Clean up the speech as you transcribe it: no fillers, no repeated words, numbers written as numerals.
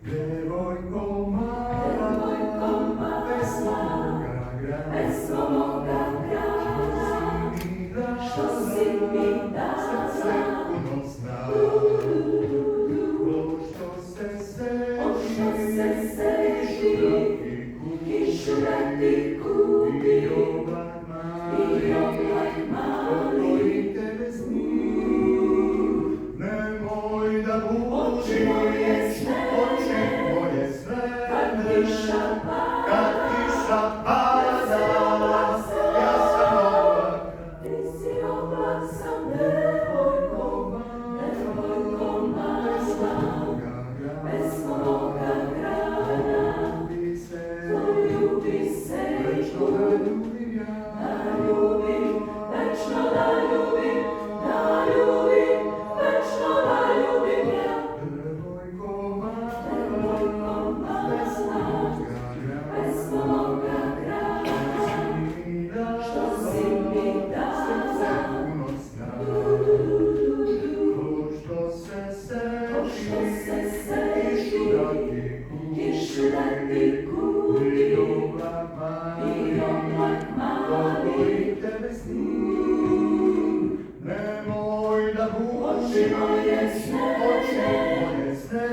Devojko mala, bez svoga grada, što si mi dala, srce puno sna. Pošto se seti, kišurati kupi, i oblak mali, koji tebe snim. Nemoj da buši oči moje sve, kad kiša pada, ja sam oblak. Ti si oblak sam, devojko mala, bez svoga grada, poljubi se i večno da ljubim ja. Devojko mala, bez svoga grada, što si mi dala, pošto se seti, kišurati kupi, i oblak mali, koji tebe snim. Nemoj da buši oči moje sve,